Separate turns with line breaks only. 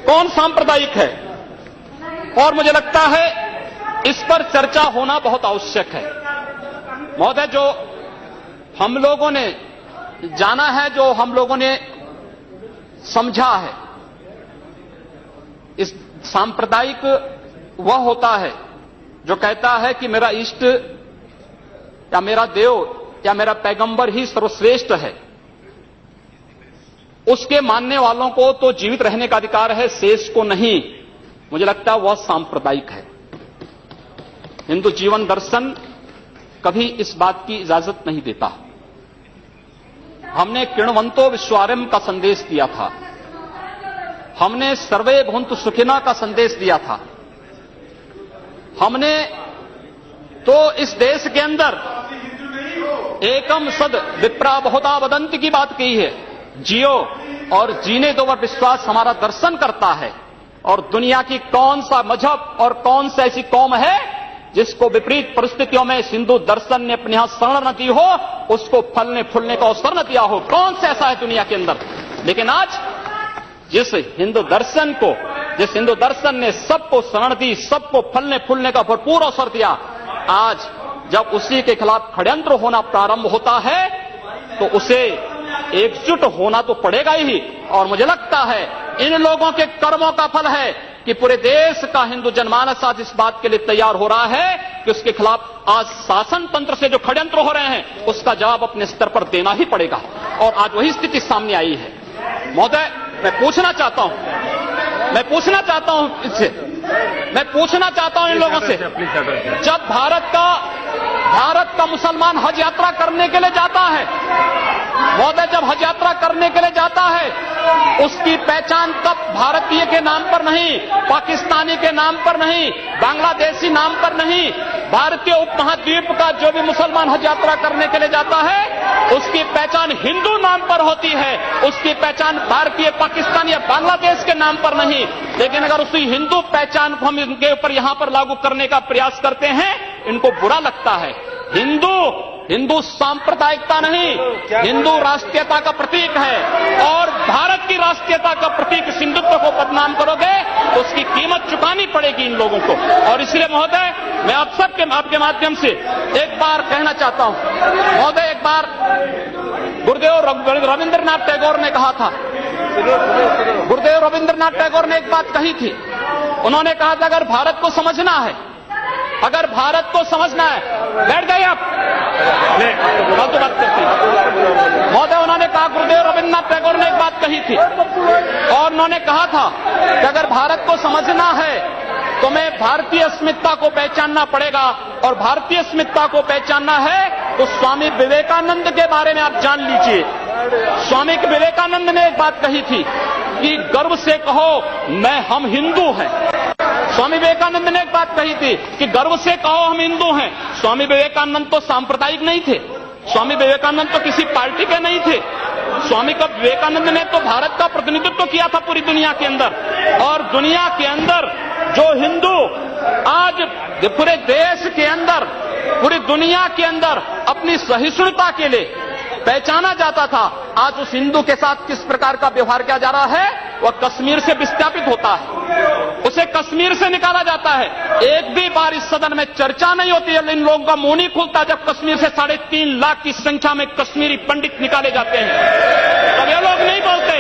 कौन सांप्रदायिक है, और मुझे लगता है इस पर चर्चा होना बहुत आवश्यक है। महोदय, जो हम लोगों ने जाना है, जो हम लोगों ने समझा है, इस सांप्रदायिक वह होता है जो कहता है कि मेरा इष्ट या मेरा देव या मेरा पैगंबर ही सर्वश्रेष्ठ है। उसके मानने वालों को तो जीवित रहने का अधिकार है, शेष को नहीं। मुझे लगता है वह सांप्रदायिक है। हिंदू जीवन दर्शन कभी इस बात की इजाजत नहीं देता। हमने किण्वंतो विश्वारंभ का संदेश दिया था, हमने सर्वे भवन्तु सुखिनः का संदेश दिया था, हमने तो इस देश के अंदर एकम सद विप्रा बहुधा वदन्ति की बात कही है। जियो और जीने दो पर विश्वास हमारा दर्शन करता है। और दुनिया की कौन सा मजहब और कौन सा ऐसी कौम है जिसको विपरीत परिस्थितियों में हिंदू दर्शन ने अपने यहां शरण न दी हो, उसको फलने फूलने का अवसर न दिया हो? कौन सा ऐसा है दुनिया के अंदर? लेकिन आज जिस हिंदू दर्शन ने सबको शरण दी, सबको फलने फूलने का भरपूर अवसर दिया, आज जब उसी के खिलाफ षड्यंत्र होना प्रारंभ होता है तो उसे एकजुट होना तो पड़ेगा ही। और मुझे लगता है इन लोगों के कर्मों का फल है कि पूरे देश का हिंदू जनमानस आज इस बात के लिए तैयार हो रहा है कि उसके खिलाफ आज शासन तंत्र से जो षड्यंत्र हो रहे हैं उसका जवाब अपने स्तर पर देना ही पड़ेगा। और आज वही स्थिति सामने आई है। महोदय, मैं पूछना चाहता हूं इन लोगों से, जब भारत का मुसलमान हज यात्रा करने के लिए जाता है, महोदय, जब हज यात्रा करने के लिए जाता है, उसकी पहचान तब भारतीय के नाम पर नहीं, पाकिस्तानी के नाम पर नहीं, बांग्लादेशी नाम पर नहीं, भारतीय उपमहाद्वीप का जो भी मुसलमान हज यात्रा करने के लिए जाता है उसकी पहचान हिंदू नाम पर होती है, उसकी पहचान भारतीय, पाकिस्तानी या बांग्लादेश के नाम पर नहीं। लेकिन अगर उसी हिंदू पहचान को हम इनके ऊपर यहां पर लागू करने का प्रयास करते हैं, इनको बुरा लगता है। हिंदू सांप्रदायिकता नहीं, हिंदू राष्ट्रीयता का प्रतीक है। और भारत की राष्ट्रीयता का प्रतीक हिंदुत्व को बदनाम करोगे तो उसकी कीमत चुकानी पड़ेगी इन लोगों को। और इसलिए महोदय, मैं आप सबके आपके माध्यम से एक बार कहना चाहता हूं। महोदय, एक बार गुरुदेव रविंद्रनाथ टैगोर ने कहा था, गुरुदेव रविंद्रनाथ टैगोर ने एक बात कही थी। उन्होंने कहा था अगर भारत को समझना है, बैठ गए आप, फालतू बात करते हैं। महोदय, उन्होंने कहा, गुरुदेव रविंद्रनाथ टैगोर ने एक बात कही थी और उन्होंने कहा था कि अगर भारत को समझना है तो मैं भारतीय अस्मिता को पहचानना पड़ेगा। और भारतीय अस्मिता को पहचानना है तो स्वामी विवेकानंद के बारे में आप जान लीजिए। स्वामी विवेकानंद ने एक बात कही थी कि गर्व से कहो हम हिंदू हैं। स्वामी विवेकानंद ने एक बात कही थी कि गर्व से कहो हम हिंदू हैं। स्वामी विवेकानंद तो सांप्रदायिक नहीं थे, स्वामी विवेकानंद तो किसी पार्टी के नहीं थे। स्वामी विवेकानंद ने तो भारत का प्रतिनिधित्व किया था पूरी दुनिया के अंदर। और दुनिया के अंदर जो हिंदू आज पूरे देश के अंदर, पूरी दुनिया के अंदर अपनी सहिष्णुता के लिए पहचाना जाता था, आज उस हिंदू के साथ किस प्रकार का व्यवहार किया जा रहा है, वह कश्मीर से विस्थापित होता है, उसे कश्मीर से निकाला जाता है। एक भी बार इस सदन में चर्चा नहीं होती है, इन लोगों का मुंह नहीं खुलता जब कश्मीर से 3.5 लाख की संख्या में कश्मीरी पंडित निकाले जाते हैं, तब ये लोग नहीं बोलते